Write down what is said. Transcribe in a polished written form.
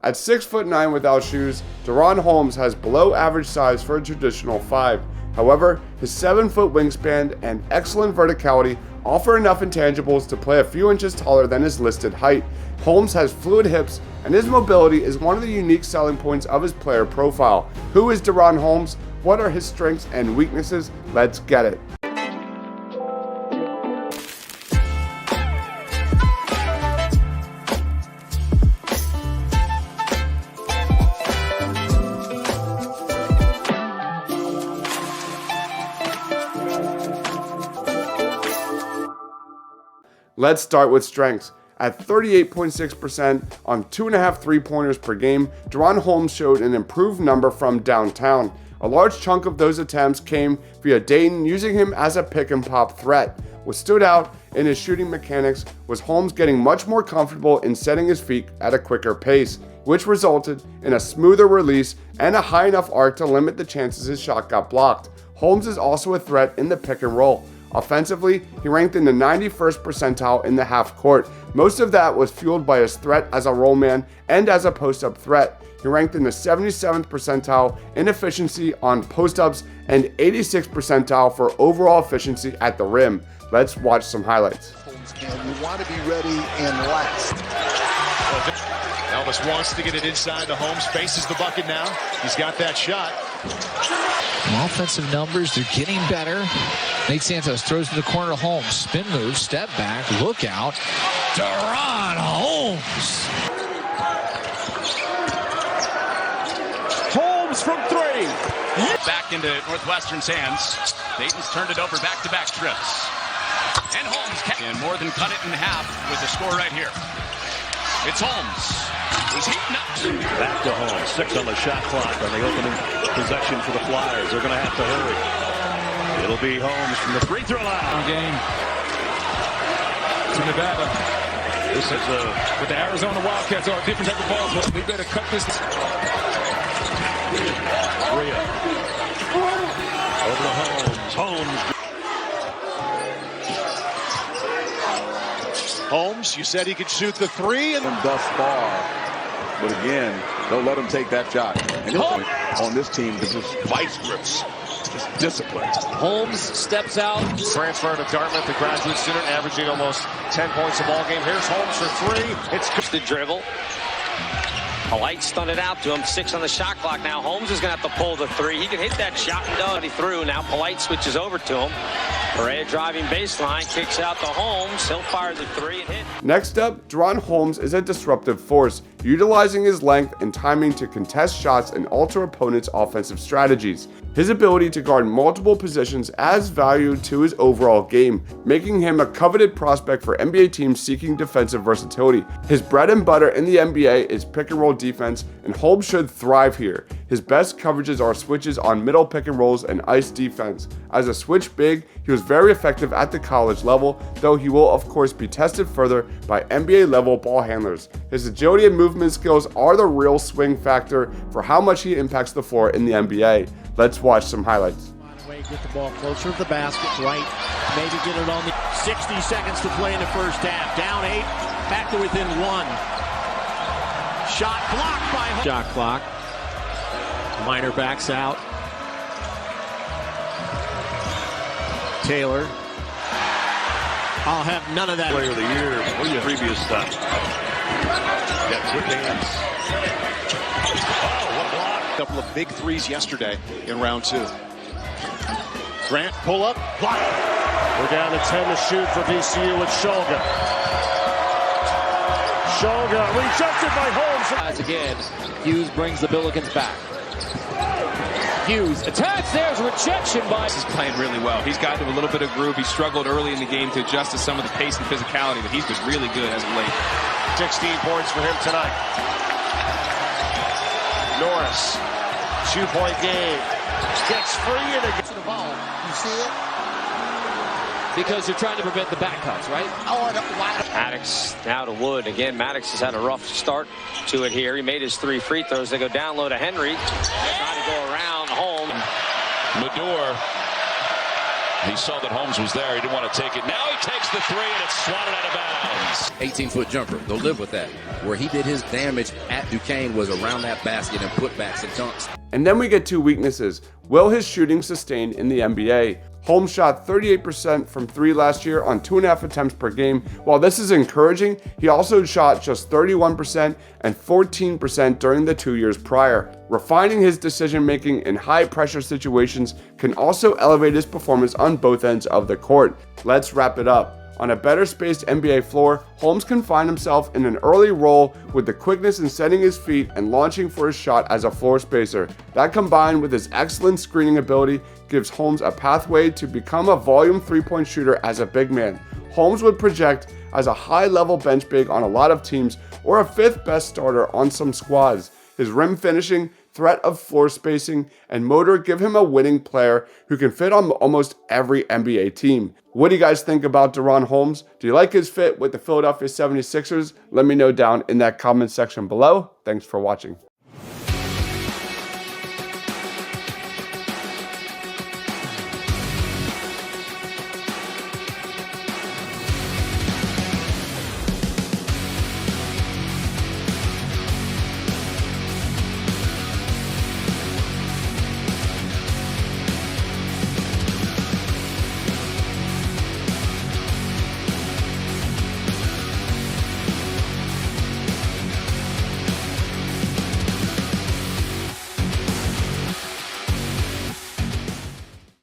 At 6'9" without shoes, DaRon Holmes has below average size for a traditional 5. However, his 7-foot wingspan and excellent verticality offer enough intangibles to play a few inches taller than his listed height. Holmes has fluid hips, and his mobility is one of the unique selling points of his player profile. Who is DaRon Holmes? What are his strengths and weaknesses? Let's get it. Let's start with strengths. At 38.6% on 2.5 3-pointers per game, DaRon Holmes showed an improved number from downtown. A large chunk of those attempts came via Dayton, using him as a pick-and-pop threat. What stood out in his shooting mechanics was Holmes getting much more comfortable in setting his feet at a quicker pace, which resulted in a smoother release and a high enough arc to limit the chances his shot got blocked. Holmes is also a threat in the pick and roll. Offensively, he ranked in the 91st percentile in the half court. Most of that was fueled by his threat as a roll man and as a post-up threat. He ranked in the 77th percentile in efficiency on post-ups and 86th percentile for overall efficiency at the rim. Let's watch some highlights. You want to be ready and last. Elvis wants to get it inside to Holmes, faces the bucket now. He's got that shot. Offensive numbers, they're getting better. Nate Santos throws to the corner to Holmes. Spin move, step back, look out. DaRon Holmes. Holmes from 3. Back into Northwestern's hands. Dayton's turned it over back-to-back trips. And Holmes can more than cut it in half with the score right here. It's Holmes. He's heating up. Back to Holmes. 6 on the shot clock on the opening possession for the Flyers. They're going to have to hurry. It'll be Holmes from the free throw line. Game to Nevada. This is with the Arizona Wildcats are a different type of ball, but we better cut this. Rhea. Over to Holmes. Holmes, you said he could shoot the 3 and Thus far. But again, don't let him take that shot. And on this team, this is vice grips. Just discipline. Holmes steps out. transfer to Dartmouth, the graduate student, averaging almost 10 points a ball game. Here's Holmes for 3. It's The dribble. Polite stunned it out to him. 6 on the shot clock now. Holmes is going to have to pull the 3. He can hit that shot and done. He threw. Now Polite switches over to him. Perea driving baseline, kicks out to Holmes. He'll fire the 3 and hit. Next up, DaRon Holmes is a disruptive force, utilizing his length and timing to contest shots and alter opponents' offensive strategies. His ability to guard multiple positions adds value to his overall game, making him a coveted prospect for NBA teams seeking defensive versatility. His bread and butter in the NBA is pick and roll defense, and Holmes should thrive here. His best coverages are switches on middle pick and rolls and ice defense. As a switch big, he was very effective at the college level, though he will of course be tested further by NBA level ball handlers. His agility and movement skills are the real swing factor for how much he impacts the floor in the NBA. Let's watch some highlights. Get the ball closer to the basket, right? Maybe get it on the 60 seconds to play in the first half. Down 8, back to within 1. Shot blocked by Holmes. Shot clock. Minor backs out. Taylor. I'll have none of that. Player of the year. What are your previous stuff? Got quick hands. Oh, what a block. a couple of big threes yesterday in round 2. Grant, pull up, block. We're down to 10 to shoot for VCU with Shulga. Shulga rejected by Holmes. Again, Hughes brings the Billikens back. Hughes attacks. There's rejection by. He's playing really well. He's gotten a little bit of groove. He struggled early in the game to adjust to some of the pace and physicality, but he's been really good as of late. 16 points for him tonight. Norris, 2-point game. Gets free and it gets To the ball. You see it? Because you're trying to prevent the back cuts, right? Oh, wide. Maddox now to Wood. Again, Maddox has had a rough start to it here. He made his 3 free throws. They go down low to Henry. Trying to go around home. Mador, he saw that Holmes was there. He didn't want to take it. Now he takes There's the three, and it's swatted out of bounds. 18-foot jumper. They'll live with that. Where he did his damage at Duquesne was around that basket and putbacks and dunks. And then we get two weaknesses. Will his shooting sustain in the NBA? Holmes shot 38% from 3 last year on 2.5 attempts per game. While this is encouraging, he also shot just 31% and 14% during the 2 years prior. Refining his decision-making in high-pressure situations can also elevate his performance on both ends of the court. Let's wrap it up. On a better spaced NBA floor, Holmes can find himself in an early role with the quickness in setting his feet and launching for his shot as a floor spacer. That combined with his excellent screening ability gives Holmes a pathway to become a volume three-point shooter as a big man. Holmes would project as a high-level bench big on a lot of teams or a fifth best starter on some squads. His rim finishing, threat of floor spacing, and motor give him a winning player who can fit on almost every NBA team. What do you guys think about DaRon Holmes? Do you like his fit with the Philadelphia 76ers? Let me know down in that comment section below. Thanks for watching.